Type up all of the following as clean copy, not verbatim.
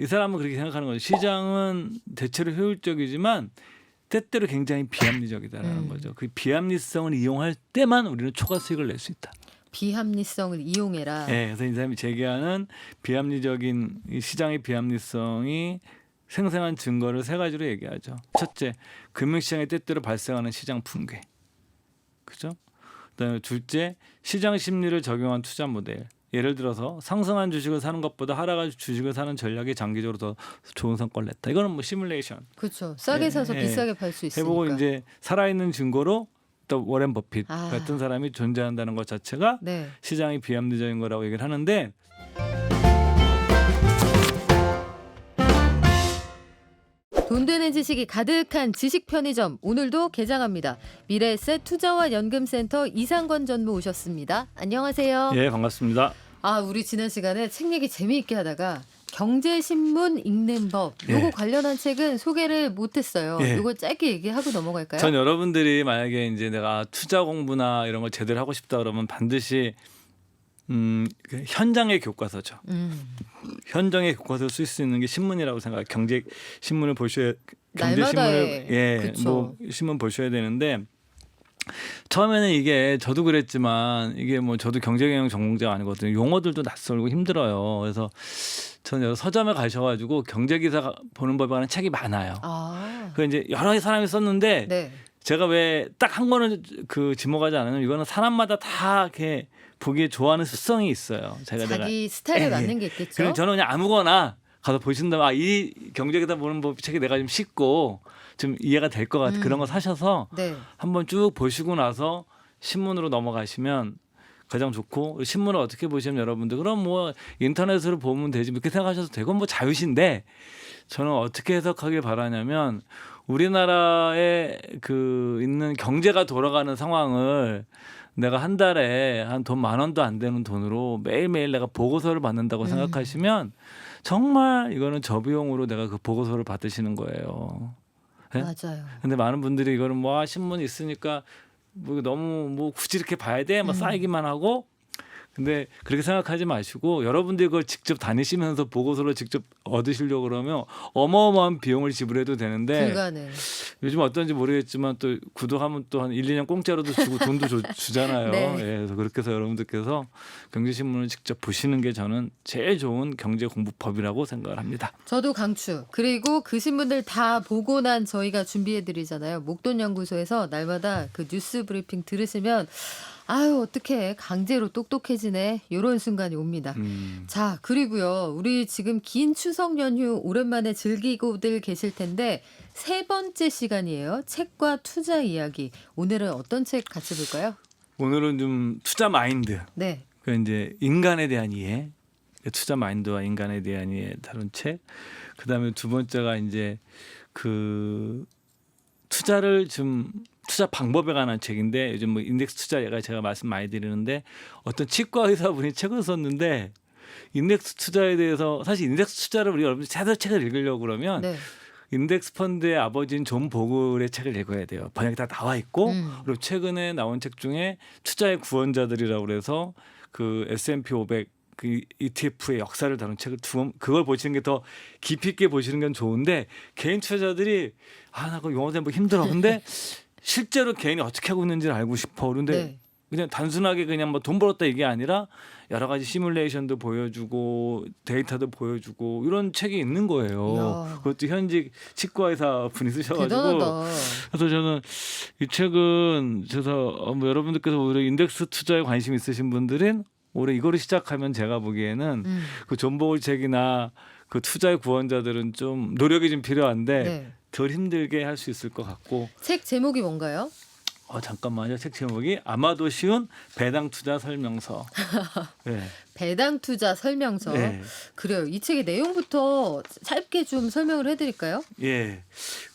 이 사람은 그렇게 생각하는 거죠. 시장은 대체로 효율적이지만 때때로 굉장히 비합리적이다라는 거죠. 그 비합리성을 이용할 때만 우리는 초과 수익을 낼 수 있다. 비합리성을 이용해라. 네, 그래서 이 사람이 제기하는 비합리적인 이 시장의 비합리성이 생생한 증거를 세 가지로 얘기하죠. 첫째, 금융시장에 때때로 발생하는 시장 붕괴. 그죠? 그다음에 둘째, 시장 심리를 적용한 투자 모델. 예를 들어서 상승한 주식을 사는 것보다 하락한 주식을 사는 전략이 장기적으로 더 좋은 성과를 냈다. 이거는 뭐 시뮬레이션. 그렇죠. 싸게 사서 비싸게 팔 수 있으니까. 해보고 이제 살아있는 증거로 또 워렌 버핏 아. 같은 사람이 존재한다는 것 자체가 네. 시장이 비합리적인 거라고 얘기를 하는데 돈 되는 지식이 가득한 지식 편의점 오늘도 개장합니다. 미래에셋 투자와 연금센터 이상권 전무 오셨습니다. 안녕하세요. 예, 반갑습니다. 우리 지난 시간에 책 얘기 재미있게 하다가 경제신문 읽는 법 요거 예. 관련한 책은 소개를 못했어요. 예. 요거 짧게 얘기하고 넘어갈까요? 전 여러분들이 만약에 이제 내가 투자 공부나 이런 걸 제대로 하고 싶다 그러면 반드시 그 현장의 교과서죠. 현장의 교과서를 쓸 수 있는 게 신문이라고 생각해요. 경제 신문을 보셔야 날마다의, 그쵸. 뭐 신문 보셔야 되는데 처음에는 이게 저도 그랬지만 이게 뭐 저도 경제경영 전공자가 아니거든요. 용어들도 낯설고 힘들어요. 그래서 저는 여러 서점에 가셔가지고 경제 기사 보는 법에 관한 책이 많아요. 그 이제 여러 사람이 썼는데 네. 제가 왜 딱 한 권을 그 지목하지 않으면 이거는 사람마다 다 이렇게 보기에 좋아하는 습성이 있어요. 자기 스타일에 맞는 게 있겠죠. 그럼 저는 그냥 아무거나 가서 보신다면 이 경제기사 보는 법 책이 내가 좀 쉽고 좀 이해가 될 것 같아. 그런 거 사셔서 네. 한번 쭉 보시고 나서 신문으로 넘어가시면 가장 좋고 신문을 어떻게 보시면 여러분들 그럼 뭐 인터넷으로 보면 되지 이렇게 생각하셔도 되고 뭐 자유신데 저는 어떻게 해석하길 바라냐면 우리나라에 그 있는 경제가 돌아가는 상황을 내가 한 달에 한 돈 10,000원도 안 되는 돈으로 매일매일 내가 보고서를 받는다고 생각하시면 정말 이거는 저비용으로 내가 그 보고서를 받으시는 거예요. 네? 맞아요. 근데 많은 분들이 이거는 뭐 신문 있으니까 뭐 너무 뭐 굳이 이렇게 봐야 돼? 막 쌓이기만 하고 근데 그렇게 생각하지 마시고 여러분들이 그걸 직접 다니시면서 보고서를 직접 얻으시려고 그러면 어마어마한 비용을 지불해도 되는데 불가능. 요즘 어떤지 모르겠지만 또 구독하면 또 한 1, 2년 공짜로도 주고 돈도 주잖아요. 네. 예, 그래서 그렇게 해서 여러분들께서 경제신문을 직접 보시는 게 저는 제일 좋은 경제 공부법이라고 생각을 합니다. 저도 강추. 그리고 그 신문들 다 보고 난 저희가 준비해드리잖아요. 목돈연구소에서 날마다 그 뉴스 브리핑 들으시면 어떡해 강제로 똑똑해지네 이런 순간이 옵니다. 자 그리고요 우리 지금 긴 추석 연휴 오랜만에 즐기고들 계실 텐데 세 번째 시간이에요. 책과 투자 이야기. 오늘은 어떤 책 같이 볼까요? 오늘은 좀 투자 마인드. 네. 그 이제 인간에 대한 이해, 투자 마인드와 인간에 대한 이해 다룬 책. 그다음에 두 번째가 이제 그 투자를 좀 투자 방법에 관한 책인데 요즘 뭐 인덱스 투자가 제가 말씀 많이 드리는데 어떤 치과 의사분이 책을 썼는데 인덱스 투자에 대해서 사실 인덱스 투자를 우리 여러분들 제대로 책을 읽으려고 그러면 네. 인덱스 펀드의 아버지인 존 보글의 책을 읽어야 돼요. 번역이 다 나와 있고 그리고 최근에 나온 책 중에 투자의 구원자들이라고 그래서 그 S&P 500 그 ETF의 역사를 다룬 책을 그걸 보시는 게 더 깊이 있게 보시는 건 좋은데 개인 투자자들이 나 그거 영어 공부 힘들어. 근데 실제로 개인이 어떻게 하고 있는지를 알고 싶어. 그런데 네. 그냥 단순하게 그냥 뭐 돈 벌었다 이게 아니라 여러 가지 시뮬레이션도 보여주고 데이터도 보여주고 이런 책이 있는 거예요. 이야. 그것도 현직 치과의사 분이 쓰셔가지고 대단하다. 그래서 저는 이 책은 그래서 뭐 여러분들께서 오히려 인덱스 투자에 관심 있으신 분들은 올해 이거를 시작하면 제가 보기에는 그 존 보글 책이나 그 투자의 구원자들은 좀 노력이 좀 필요한데 네. 덜 힘들게 할 수 있을 것 같고. 책 제목이 뭔가요? 잠깐만요. 책 제목이 아마도 쉬운 배당 투자 설명서. 네. 배당 투자 설명서. 네. 그래요. 이 책의 내용부터 짧게 좀 설명을 해드릴까요? 예.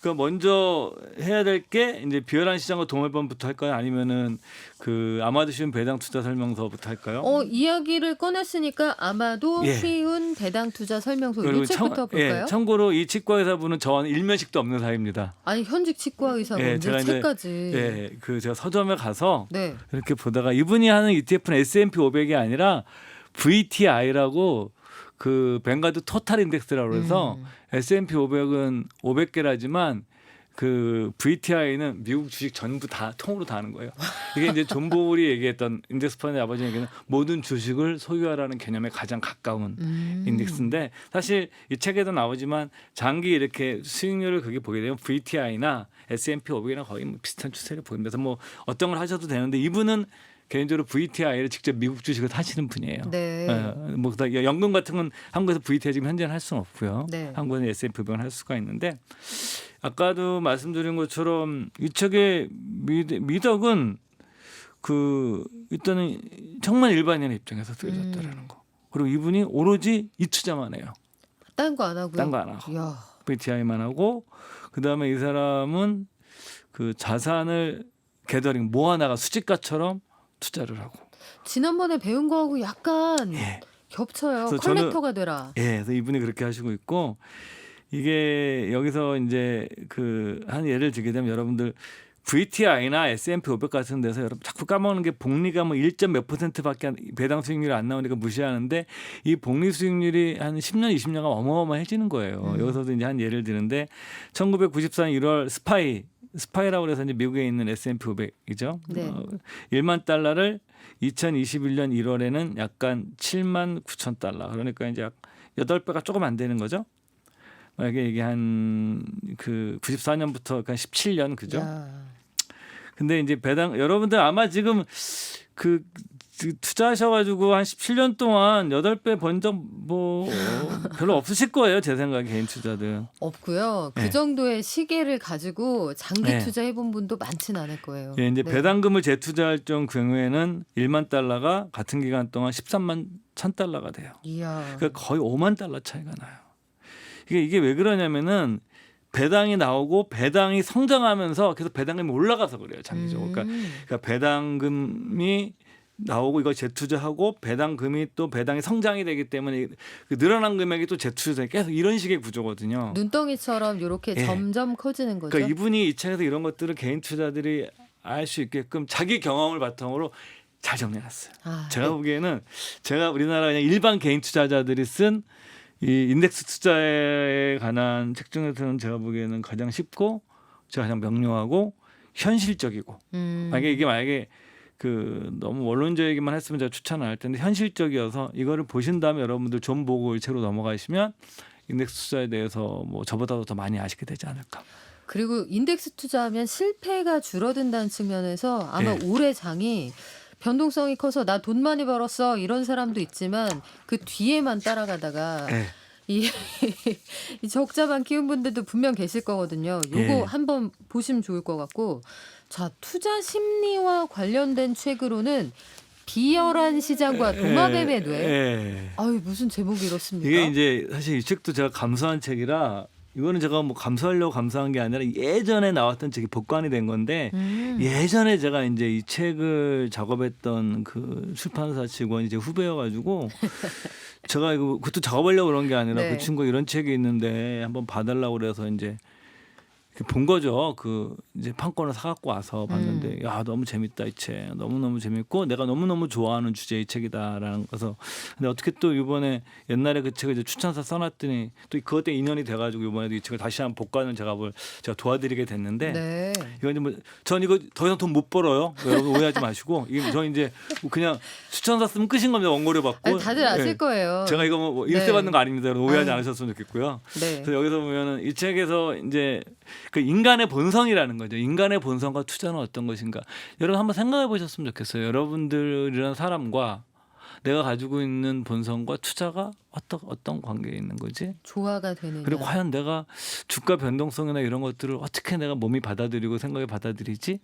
그 먼저 해야 될 게 이제 비열한 시장과 동물범부터 할까요? 아니면은 그 아마도 쉬운 배당 투자 설명서부터 할까요? 이야기를 꺼냈으니까 아마도 예. 쉬운 배당 투자 설명서 그리고 이 책부터 볼까요? 참고로 이 치과 의사분은 저와는 일면식도 없는 사이입니다. 아니 현직 치과 의사분들 예, 제가 이제 책까지. 그 제가 서점에 가서 네. 이렇게 보다가 이분이 하는 ETF는 S&P 500이 아니라 VTI라고 그 뱅가드 토탈 인덱스라고 해서 S&P 500은 500개라지만 그 VTI는 미국 주식 전부 다 통으로 다 하는 거예요. 이게 이제 존 보울이 얘기했던 인덱스 펀드의 아버지 얘기는 모든 주식을 소유하라는 개념에 가장 가까운 인덱스인데 사실 이 책에도 나오지만 장기 이렇게 수익률을 그게 보게 되면 VTI나 S&P 500이랑 거의 뭐 비슷한 추세를 보입니다. 그래서 뭐 어떤 걸 하셔도 되는데 이분은 개인적으로 VTI를 직접 미국 주식을 하시는 분이에요. 네. 뭐 연금 같은 건 한국에서 VTI 지금 현재는 할 수는 없고요. 네. 한국은 S&P 500은 할 수가 있는데 아까도 말씀드린 것처럼 이 책의 미덕은 그 일단은 정말 일반인의 입장에서 쓰여졌다라는 거. 그리고 이분이 오로지 이 투자만 해요. 딴 거 안 하고요. 딴 거 안 하고 이야. VTI만 하고 그다음에 이 사람은 그 자산을 게더링 모아나가 수집가처럼 투자를 하고. 지난번에 배운 거하고 약간 예. 겹쳐요. 그래서 컬렉터가 되라. 예, 그래서 이분이 그렇게 하시고 있고 이게 여기서 이제 그 한 예를 들게 되면 여러분들 VTI나 S&P 500 같은 데서 여러분 자꾸 까먹는 게 복리가 뭐 1점 몇 %밖에 배당 수익률이 안 나오니까 무시하는데 이 복리 수익률이 한 10년, 20년간 어마어마해지는 거예요. 여기서도 이제 한 예를 드는데 1994년 1월 스파이라고 해서 이제 미국에 있는 S&P 500이죠. 네. 1만 달러를 2021년 1월에는 약간 7만 9천 달러. 그러니까 이제 약 8배가 조금 안 되는 거죠. 만약에 이게 한 그 94년부터 그러니까 17년 그죠? 야. 근데 이제 배당 여러분들 아마 지금 그 투자하셔가지고 한 17년 동안 8배 번 적 뭐 별로 없으실 거예요. 제 생각에 개인 투자들. 없고요. 그 네. 정도의 시계를 가지고 장기 네. 투자해본 분도 많지는 않을 거예요. 예, 이제 네. 배당금을 재투자할 경우에는 1만 달러가 같은 기간 동안 13만 1천 달러가 돼요. 이야. 그러니까 거의 5만 달러 차이가 나요. 이게 왜 그러냐면은 배당이 나오고 배당이 성장하면서 계속 배당금이 올라가서 그래요. 장기적으로. 그러니까 배당금이 나오고 이거 재투자하고 배당금이 또 배당이 성장이 되기 때문에 그 늘어난 금액이 또 재투자 계속 이런 식의 구조거든요. 눈덩이처럼 이렇게 예. 점점 커지는 거죠. 그러니까 이분이 이 책에서 이런 것들을 개인 투자들이 알 수 있게끔 자기 경험을 바탕으로 잘 정리해놨어요. 아, 제가 네. 보기에는 제가 우리나라 그냥 일반 개인 투자자들이 쓴 이 인덱스 투자에 관한 책 중에서는 제가 보기에는 가장 쉽고 제가 가장 명료하고 현실적이고 만약에 그 너무 원론적 얘기만 했으면 제가 추천 안 할 텐데 현실적이어서 이거를 보신 다음에 여러분들 좀 보고 이 책으로 넘어가시면 인덱스 투자에 대해서 뭐 저보다도 더 많이 아시게 되지 않을까. 그리고 인덱스 투자하면 실패가 줄어든다는 측면에서 아마 예. 올해 장이 변동성이 커서 나 돈 많이 벌었어 이런 사람도 있지만 그 뒤에만 따라가다가 예. 이 적자만 키운 분들도 분명 계실 거거든요. 요거 예. 한번 보시면 좋을 것 같고 자 투자 심리와 관련된 책으로는 비열한 시장과 도마뱀의 뇌. 예. 아유 무슨 제목이 이렇습니까? 이게 이제 사실 이 책도 제가 감수한 책이라 이거는 제가 뭐 감수하려고 감수한 게 아니라 예전에 나왔던 책이 복관이 된 건데 예전에 제가 이제 이 책을 작업했던 그 출판사 직원이 이제 후배여가지고 제가 이거 그것도 작업하려고 그런 게 아니라 네. 그 친구가 이런 책이 있는데 한번 봐달라고 그래서 이제 본 거죠. 그 이제 판권을 사갖고 와서 봤는데 야 너무 재밌다 이 책 너무 재밌고 내가 너무 좋아하는 주제의 책이다라는 거서 근데 어떻게 또 이번에 옛날에 그 책을 이제 추천사 써놨더니 또 그것 때문에 인연이 돼가지고 이번에도 이 책을 다시 한번 복관을 제가 도와드리게 됐는데 네. 이거 이제 전 이거 더 이상 돈 못 벌어요. 여러분 오해하지 마시고 이게 저 이제 그냥 추천사 쓰면 끝인 겁니다. 원고료 받고 아니, 다들 아실 예. 거예요. 제가 이거 뭐 일세 네. 받는 거 아닙니다. 여러분 오해하지 아유. 않으셨으면 좋겠고요. 네. 그래서 여기서 보면은 이 책에서 이제 그 인간의 본성이라는 거죠. 인간의 본성과 투자는 어떤 것인가. 여러분 한번 생각해 보셨으면 좋겠어요. 여러분들이라는 사람과 내가 가지고 있는 본성과 투자가 어떤 관계에 있는 거지? 조화가 되느냐. 그리고 과연 내가 주가 변동성이나 이런 것들을 어떻게 내가 몸이 받아들이고 생각이 받아들이지?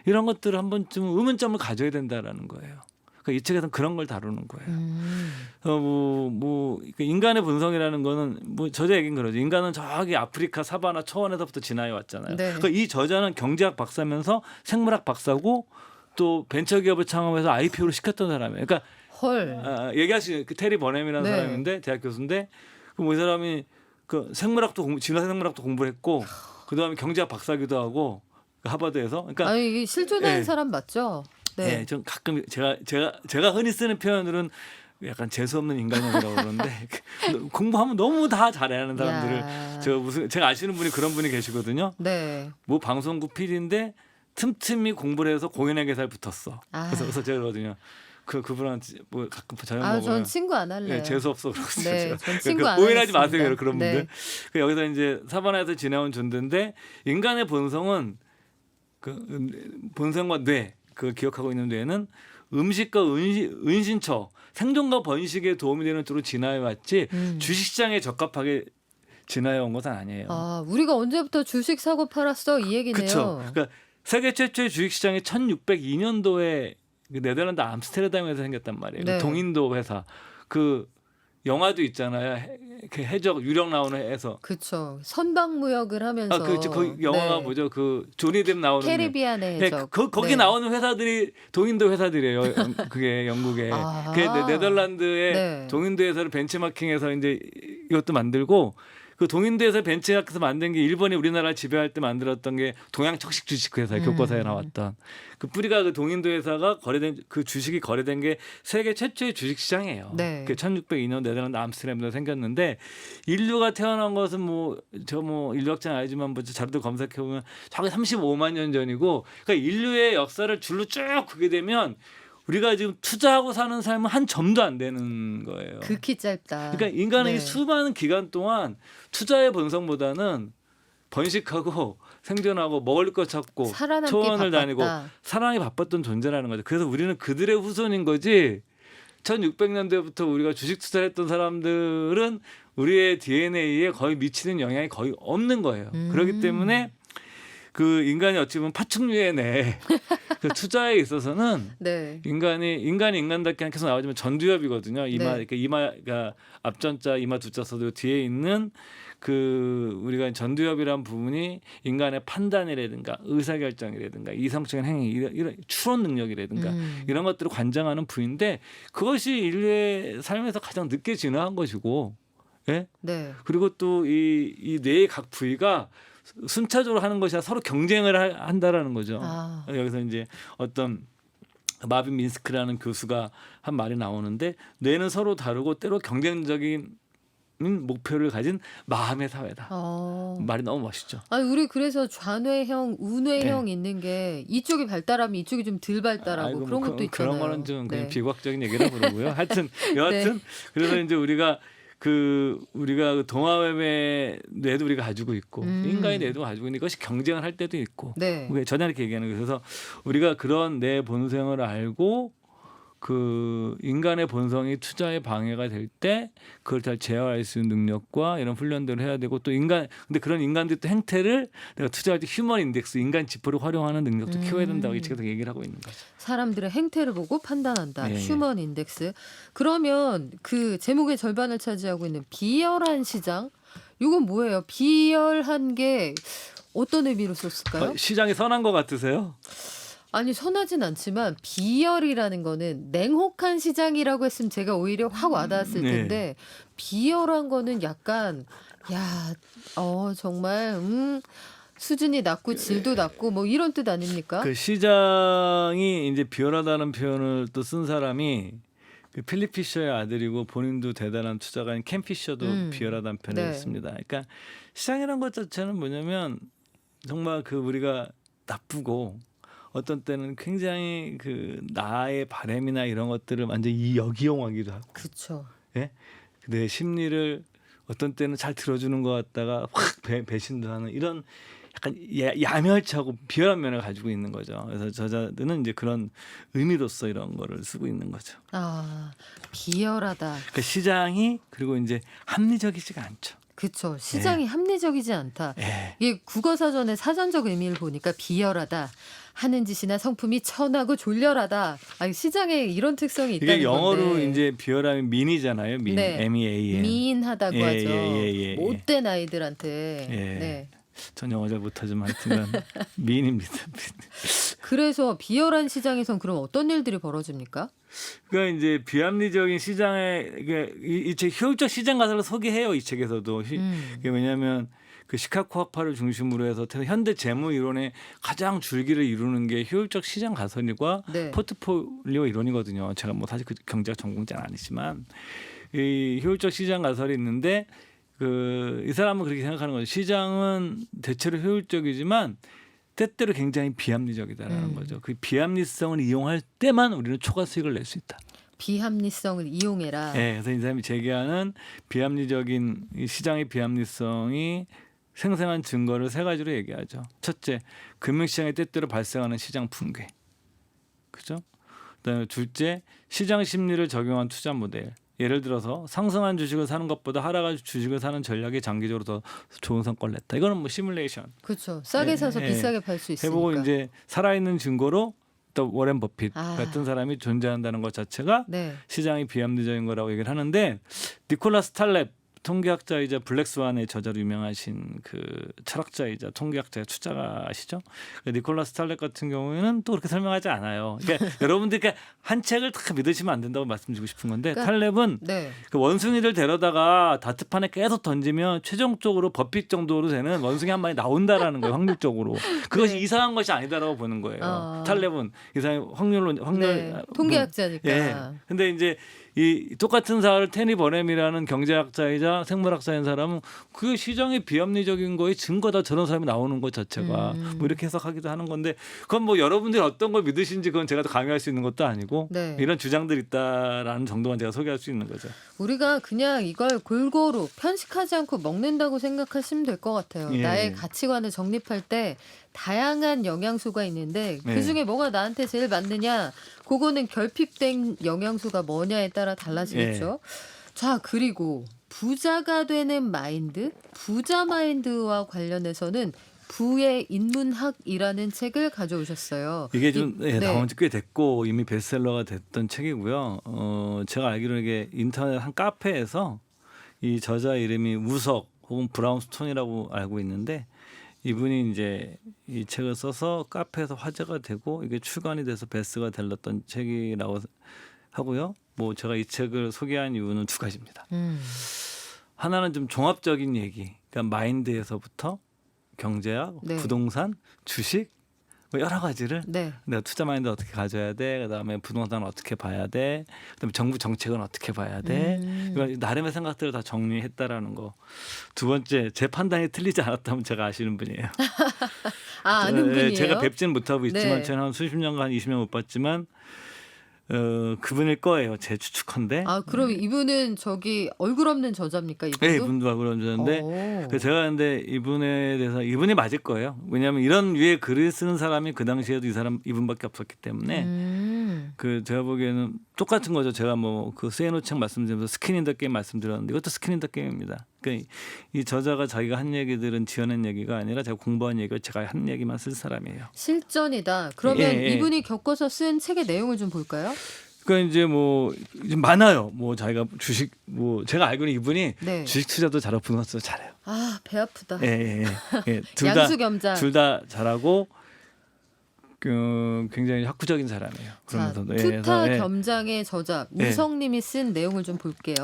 이런 것들을 한 번쯤 의문점을 가져야 된다라는 거예요. 그러니까 이 책에서는 그런 걸 다루는 거예요. 그러니까 인간의 본성이라는 거는 뭐 저자 얘기는 그러죠. 인간은 저기 아프리카 사바나 초원에서부터 진화해 왔잖아요. 네. 그러니까 이 저자는 경제학 박사면서 생물학 박사고 또 벤처기업을 창업해서 IPO를 시켰던 사람이에요. 그러니까 헐. 얘기하신 그 테리 버넴이라는 네. 사람인데 대학 교수인데 그 이 사람이 그 생물학도 진화 생물학도 공부를 했고 그다음에 경제학 박사기도 하고 그 하버드에서 그러니까 아니 이게 실존하는 예. 사람 맞죠? 네. 좀 가끔 제가 흔히 쓰는 표현으로는 약간 재수 없는 인간이라고 그러는데 공부하면 너무 다 잘하는 사람들을 야. 제가 아시는 분이 그런 분이 계시거든요. 네. 뭐 방송국 PD인데 틈틈이 공부를 해서 공인회계사에 붙었어. 아. 그래서 제가 그러거든요. 그분한테 뭐 가끔 저녁 아, 먹으면 전 친구 안 할래요. 예, 재수 없어 그러고 네, 전 친구 안 오해하지 하겠습니다. 마세요 그런 분들. 네. 그 여기서 이제 사바나에서 지나온 존재인데 인간의 본성은 본성과 뇌, 그 기억하고 있는 뇌는 음식과 은신처, 생존과 번식에 도움이 되는 쪽으로 진화해 왔지 주식시장에 적합하게 진화해 온 것은 아니에요. 아, 우리가 언제부터 주식 사고 팔았어 이 얘기네요. 그렇죠. 그러니까 세계 최초의 주식시장이 1602년도에 네덜란드 암스테르담에서 생겼단 말이에요. 네. 그 동인도 회사. 그 영화도 있잖아요. 그 해적 유령 나오는 해서. 그렇죠. 선박무역을 하면서. 그렇죠. 그 영화가 네. 뭐죠? 그 조니 뎁 나오는. 캐리비안의 네, 해적. 거기 네. 나오는 회사들이 동인도 회사들이에요. 그게 영국에. 아. 그게 네덜란드의 네. 동인도 회사를 벤치마킹해서 이제 이것도 만들고 그 동인도에서 벤치마킹해서 만든 게 일본이 우리나라를 지배할 때 만들었던 게 동양 척식 주식회사 교과서에 나왔던 그 뿌리가 그 동인도 회사가 거래된 그 주식이 거래된 게 세계 최초의 주식 시장이에요. 네. 그 1602년 네덜란드 암스테르담에서 생겼는데 인류가 태어난 것은 뭐 인류학자는 아니지만 뭐 자료도 검색해 보면 저게 35만 년 전이고 그러니까 인류의 역사를 줄로 쭉 보게 되면 우리가 지금 투자하고 사는 삶은 한 점도 안 되는 거예요. 극히 짧다. 그러니까 인간의 네. 이 수많은 기간 동안 투자의 본성보다는 번식하고 생존하고 먹을 것 찾고 살아남기 초원을 다니고 바빴다. 사랑이 바빴던 존재라는 거죠. 그래서 우리는 그들의 후손인 거지. 1600년대부터 우리가 주식 투자를 했던 사람들은 우리의 DNA에 거의 미치는 영향이 거의 없는 거예요. 그렇기 때문에 그 인간이 어찌 보면 파충류의 내 그 투자에 있어서는 네. 인간이 인간답게 계속 나오지만 전두엽이거든요. 이마 네. 이렇게 이마가 앞전자 이마 두자 써도 뒤에 있는 그 우리가 전두엽이란 부분이 인간의 판단이라든가 의사결정이라든가 이성적인 행위 이런 추론 능력이라든가 이런 것들을 관장하는 부위인데 그것이 인류의 삶에서 가장 늦게 진화한 것이고, 예? 네. 그리고 또 이 뇌의 각 부위가 순차적으로 하는 것이 아니라 서로 경쟁을 한다라는 거죠. 아. 여기서 이제 어떤 마빈 민스크라는 교수가 한 말이 나오는데 뇌는 서로 다르고 때로 경쟁적인 목표를 가진 마음의 사회다. 말이 너무 멋있죠. 아니, 우리 그래서 좌뇌형, 우뇌형 네. 있는 게 이쪽이 발달하면 이쪽이 좀 덜 발달하고 아이고, 그런 뭐 것도 있잖아요. 그런 거는 좀 그냥 네. 비과학적인 얘기라 부르고요. 하여튼 여하튼 네. 그래서 이제 우리가 동화뱀의 뇌도 우리가 가지고 있고 인간의 뇌도 가지고 있는 것이 경쟁을 할 때도 있고 네. 전혀 이렇게 얘기하는 거예요. 그래서 우리가 그런 내 본성을 알고 그 인간의 본성이 투자에 방해가 될 때 그걸 잘 제어할 수 있는 능력과 이런 훈련들을 해야 되고 또 근데 그런 인간들이 또 행태를 내가 투자할 때 휴먼 인덱스 인간 지표를 활용하는 능력도 키워야 된다고 이 책에서 얘기를 하고 있는 거죠. 사람들의 행태를 보고 판단한다. 네. 휴먼 인덱스. 그러면 그 제목의 절반을 차지하고 있는 비열한 시장. 이건 뭐예요? 비열한 게 어떤 의미로 썼을까요? 시장이 선한 것 같으세요? 아니, 선하진 않지만 비열이라는 거는 냉혹한 시장이라고 했으면 제가 오히려 확 와닿았을 네. 텐데 비열한 거는 약간 정말 수준이 낮고 질도 낮고 뭐 이런 뜻 아닙니까? 그 시장이 이제 비열하다는 표현을 또 쓴 사람이 그 필립 피셔의 아들이고 본인도 대단한 투자가인 캠 피셔도 비열하다는 표현을 네. 했습니다. 그러니까 시장이란 것 자체는 뭐냐면 정말 그 우리가 나쁘고 어떤 때는 굉장히 그 나의 바램이나 이런 것들을 완전히 역이용하기도 하고, 그렇죠. 예? 내 심리를 어떤 때는 잘 들어주는 것 같다가 확 배신도 하는 이런 약간 야멸차고 비열한 면을 가지고 있는 거죠. 그래서 저자들은 이제 그런 의미로서 이런 거를 쓰고 있는 거죠. 아, 비열하다. 그러니까 시장이 그리고 이제 합리적이지가 않죠. 그렇죠. 시장이 합리적이지 않다. 예. 이게 국어사전의 사전적 의미를 보니까 비열하다. 하는 짓이나 성품이 천하고 졸렬하다. 아니, 시장에 이런 특성이 있다는 이게 영어로 건데. 이제 비열함이 민이잖아요. 민, 네. MEAN. 미인하다고 예, 하죠. 예. 못된 아이들한테. 예. 네. 전 영어 잘 못하지만 하여튼간 미인입니다. 그래서 비열한 시장에선 그럼 어떤 일들이 벌어집니까? 그러니까 이제 비합리적인 시장에 이 책 효율적 시장 가설을 소개해요. 이 책에서도 이게 왜냐하면 그 시카고 학파를 중심으로 해서 현대 재무 이론의 가장 줄기를 이루는 게 효율적 시장 가설과 네. 포트폴리오 이론이거든요. 제가 뭐 사실 그 경제학 전공자는 아니지만 이 효율적 시장 가설이 있는데 이 사람은 그렇게 생각하는 거죠. 시장은 대체로 효율적이지만 때때로 굉장히 비합리적이다라는 거죠. 그 비합리성을 이용할 때만 우리는 초과 수익을 낼 수 있다. 비합리성을 이용해라. 네, 그래서 이 사람이 제기하는 비합리적인 이 시장의 비합리성이 생생한 증거를 세 가지로 얘기하죠. 첫째, 금융시장에 때때로 발생하는 시장 붕괴. 그죠? 그다음에 둘째, 시장 심리를 적용한 투자 모델. 예를 들어서 상승한 주식을 사는 것보다 하락한 주식을 사는 전략이 장기적으로 더 좋은 성과를 냈다. 이거는 뭐 시뮬레이션. 그렇죠. 싸게 사서 비싸게 팔 수 있으니까. 해보고 이제 살아있는 증거로 또 워렌 버핏 아. 같은 사람이 존재한다는 것 자체가 네. 시장이 비합리적인 거라고 얘기를 하는데 니콜라스 탈렙 통계학자이자 블랙스완의 저자로 유명하신 그 철학자이자 통계학자 투자가시죠. 니콜라스 탈렙 같은 경우에는 또 그렇게 설명하지 않아요. 그러니까 여러분들 한 책을 다 믿으시면 안 된다고 말씀드리고 싶은 건데 그러니까, 탈렙은 네. 그 원숭이를 데려다가 다트판에 계속 던지면 최종적으로 버핏 정도로 되는 원숭이 한 마리 나온다라는 거예요. 확률적으로. 그것이 네. 이상한 것이 아니다라고 보는 거예요. 탈렙은 이상한 확률 네. 통계학자니까. 예. 근데 이제 이 똑같은 사를 테니 버넴이라는 경제학자이자 생물학자인 사람은 그 시장의 비합리적인 거에 증거다 저런 사람이 나오는 것 자체가 뭐 이렇게 해석하기도 하는 건데 그건 뭐 여러분들이 어떤 걸 믿으신지 그건 제가 더 강요할 수 있는 것도 아니고 네. 이런 주장들이 있다라는 정도만 제가 소개할 수 있는 거죠. 우리가 그냥 이걸 골고루 편식하지 않고 먹는다고 생각하시면 될 것 같아요. 예. 나의 가치관을 정립할 때 다양한 영양소가 있는데 네. 그중에 뭐가 나한테 제일 맞느냐 그거는 결핍된 영양소가 뭐냐에 따라 달라지겠죠. 자, 그리고 부자가 되는 마인드, 부자 마인드와 관련해서는 부의 인문학이라는 책을 가져오셨어요. 이게 좀 네. 나온 지 꽤 됐고 이미 베스트셀러가 됐던 책이고요. 제가 알기로 이게 인터넷 한 카페에서 이 저자 이름이 우석 혹은 브라운스톤이라고 알고 있는데 이분이 이제 이 책을 써서 카페에서 화제가 되고 이게 출간이 돼서 베스트가 됐던 책이라고 하고요. 뭐 제가 이 책을 소개한 이유는 두 가지입니다. 하나는 좀 종합적인 얘기, 그러니까 마인드에서부터 경제학, 네. 부동산, 주식 뭐 여러 가지를 네. 내가 투자 마인드 어떻게 가져야 돼, 그다음에 부동산은 어떻게 봐야 돼, 그다음에 정부 정책은 어떻게 봐야 돼, 이걸 나름의 생각들을 다 정리했다라는 거. 두 번째, 제 판단이 틀리지 않았다면 제가 아시는 분이에요. 아는 분이에요? 제가 뵙지는 못하고 있지만 네. 저는 한 수십 년간 20년 못 봤지만 그분일 거예요. 제 추측컨대. 아, 그럼 이분은 저기 얼굴 없는 저자입니까? 이분도? 네, 이분도 그러는데 오. 제가 근데 이분에 대해서 이분이 맞을 거예요. 왜냐하면 이런 위에 글을 쓰는 사람이 그 당시에도 이분밖에 없었기 때문에 그 제가 보기에는 똑같은 거죠. 제가 뭐 그 세이노 책 말씀드리면서 스킨 인 더 게임 말씀드렸는데 이것도 스킨 인 더 게임입니다. 그러니까 이 저자가 자기가 한 얘기들은 지어낸 얘기가 아니라 제가 공부한 얘기를 제가 한 얘기만 쓸 사람이에요. 실전이다. 그러면 예. 이분이 겪어서 쓴 책의 내용을 좀 볼까요? 그러니까 이제 뭐 이제 많아요. 뭐 자기가 주식 뭐 제가 알고는 이분이 네. 주식 투자도 잘하고 부동산도 잘해요. 아, 배 아프다. 둘 양수겸장. 다 잘하고 굉장히 학구적인 사람이에요. 자, 그러면서도 투타 겸장의 저자 우성님이 쓴 내용을 좀 볼게요.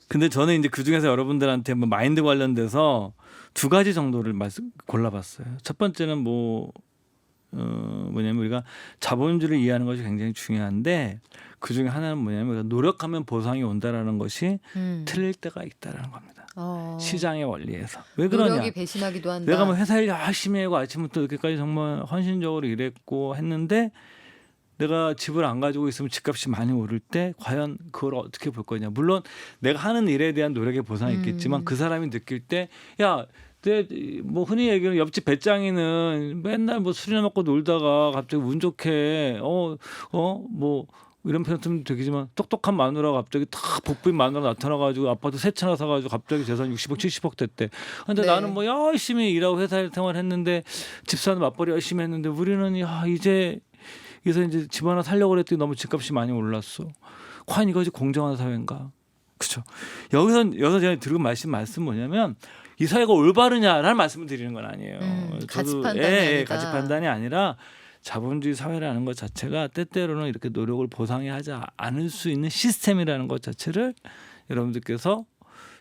근데 저는 이제 그 중에서 여러분들한테 뭐 마인드 관련돼서 두 가지 정도를 골라봤어요. 첫 번째는 뭐냐면 우리가 자본주의를 이해하는 것이 굉장히 중요한데 그 중에 하나는 뭐냐면 우리가 노력하면 보상이 온다라는 것이 틀릴 때가 있다라는 겁니다. 시장의 원리에서. 왜 그러냐? 노력이 배신하기도 한다. 내가 뭐 회사 일 열심히 하고 아침부터 이렇게까지 정말 헌신적으로 일했고 했는데 내가 집을 안 가지고 있으면 집값이 많이 오를 때 과연 그걸 어떻게 볼 거냐. 물론 내가 하는 일에 대한 노력의 보상이 있겠지만 그 사람이 느낄 때 야, 뭐 흔히 얘기하는 옆집 배짱이는 맨날 뭐 술이나 먹고 놀다가 갑자기 운 좋게 뭐 이런 표현 좀 되겠지만 똑똑한 마누라가 갑자기 탁 복부인 마누라 나타나가지고 아파트 세 채나 사가지고 갑자기 재산 60억 70억 됐대. 근데 네. 나는 뭐 열심히 일하고 회사 생활했는데 집사는 맞벌이 열심히 했는데 우리는 이제 집 하나 살려고 그랬더니 너무 집값이 많이 올랐어. 과연 이것이 공정한 사회인가? 그렇죠. 여기서 제가 들은 말씀 뭐냐면 이 사회가 올바르냐라는 말씀을 드리는 건 아니에요. 가치 판단이 아니다. 가치 판단이 아니라 자본주의 사회라는 것 자체가 때때로는 이렇게 노력을 보상하지 않을 수 있는 시스템이라는 것 자체를 여러분들께서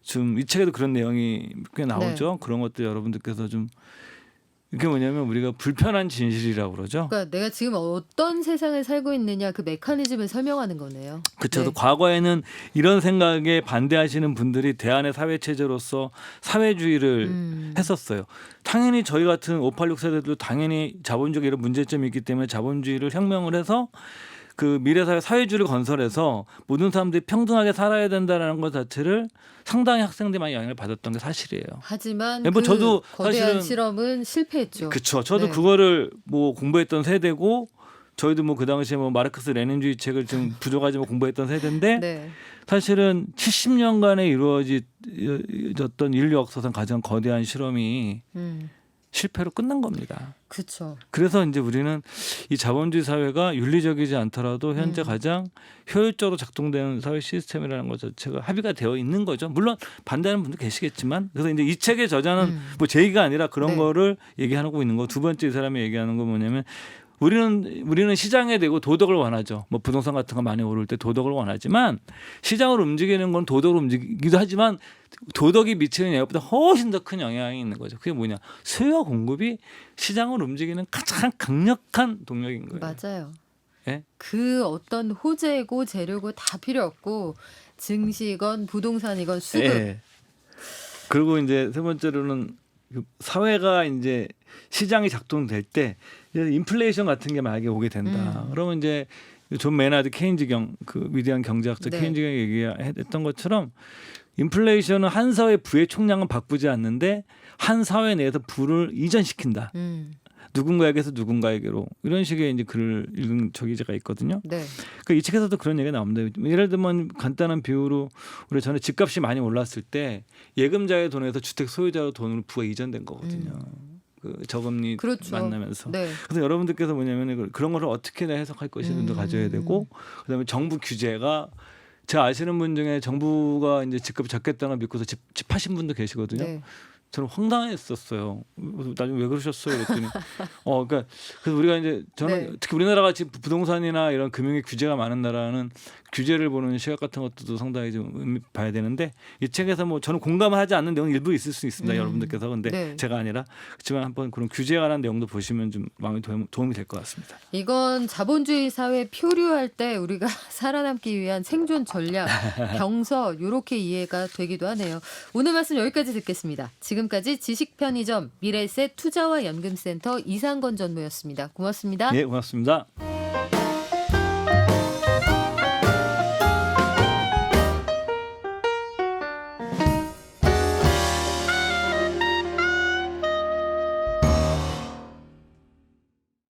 좀 이 책에도 그런 내용이 꽤 나오죠. 그런 것들 여러분들께서 좀 이게 뭐냐면 우리가 불편한 진실이라고 그러죠. 그러니까 내가 지금 어떤 세상을 살고 있느냐 그 메커니즘을 설명하는 거네요. 그렇죠. 네. 과거에는 이런 생각에 반대하시는 분들이 대안의 사회 체제로서 사회주의를 했었어요. 당연히 저희 같은 586 세대도 당연히 자본주의 이런 문제점이 있기 때문에 자본주의를 혁명을 해서 그 미래사회 사회주의를 건설해서 모든 사람들이 평등하게 살아야 된다는 것 자체를 상당히 학생들이 많이 영향을 받았던 게 사실이에요. 하지만 네, 뭐 그 저도 거대한 사실은 실험은 실패했죠. 그렇죠. 저도 네. 그거를 뭐 공부했던 세대고 저희도 뭐 그 당시에 뭐 마르크스 레닌주의 책을 좀 부족하지만 공부했던 세대인데 네. 사실은 70년간에 이루어졌던 인류 역사상 가장 거대한 실험이 실패로 끝난 겁니다. 그렇죠. 그래서 이제 우리는 이 자본주의 사회가 윤리적이지 않더라도 현재 가장 효율적으로 작동되는 사회 시스템이라는 것 자체가 합의가 되어 있는 거죠. 물론 반대하는 분도 계시겠지만 그래서 이제 이 책의 저자는 뭐 제 얘기가 아니라 그런 네. 거를 얘기하고 있는 거. 두 번째 이 사람이 얘기하는 건 뭐냐면 우리는 시장에 대고 도덕을 원하죠. 뭐 부동산 같은 거 많이 오를 때 도덕을 원하지만 시장을 움직이는 건 도덕을 움직이기도 하지만 도덕이 미치는 영향보다 훨씬 더 큰 영향이 있는 거죠. 그게 뭐냐? 수요와 공급이 시장을 움직이는 가장 강력한 동력인 거예요. 맞아요. 예? 그 어떤 호재고 재료고 다 필요 없고 증시건 부동산이건 수급. 예. 그리고 이제 세 번째로는 그 사회가 이제 시장이 작동될 때 인플레이션 같은 게 만약에 오게 된다. 그러면 이제 존 메나드 케인즈 그 위대한 경제학자 네. 케인즈가 얘기했던 것처럼 인플레이션은 한 사회 부의 총량은 바꾸지 않는데 한 사회 내에서 부를 이전시킨다. 누군가에게서 누군가에게로 이런 식의 이제 글을 읽은 저기자가 있거든요. 네. 그러니까 이 책에서도 그런 얘기가 나옵니다. 예를 들면 간단한 비유로 우리 전에 집값이 많이 올랐을 때 예금자의 돈에서 주택 소유자의 돈으로 부가 이전된 거거든요. 그 저금리 그렇죠. 만나면서. 네. 그래서 여러분들께서 뭐냐면 그런 거를 어떻게 해석할 것인지도 가져야 되고 그다음에 정부 규제가 제가 아시는 분 중에 정부가 이제 집값이 잡겠다는 걸 믿고서 집하신 분도 계시거든요. 네. 저는 황당했었어요. 나중에 왜 그러셨어요? 그랬더니 그러니까 그래서 우리가 이제 저는 네. 특히 우리나라 같이 부동산이나 이런 금융의 규제가 많은 나라는 규제를 보는 시각 같은 것도 상당히 좀 의미 봐야 되는데 이 책에서 뭐 저는 공감을 하지 않는 내용이 일부 있을 수 있습니다. 여러분들께서 근데 네. 제가 아니라 그렇지만 한번 그런 규제에 관한 내용도 보시면 좀 마음이 도움이 될 것 같습니다. 이건 자본주의 사회 표류할 때 우리가 살아남기 위한 생존 전략, 병서 이렇게 이해가 되기도 하네요. 오늘 말씀 여기까지 듣겠습니다. 지금까지 지식편의점 미래세 투자와 연금센터 이상건 전무였습니다. 고맙습니다. 예, 고맙습니다.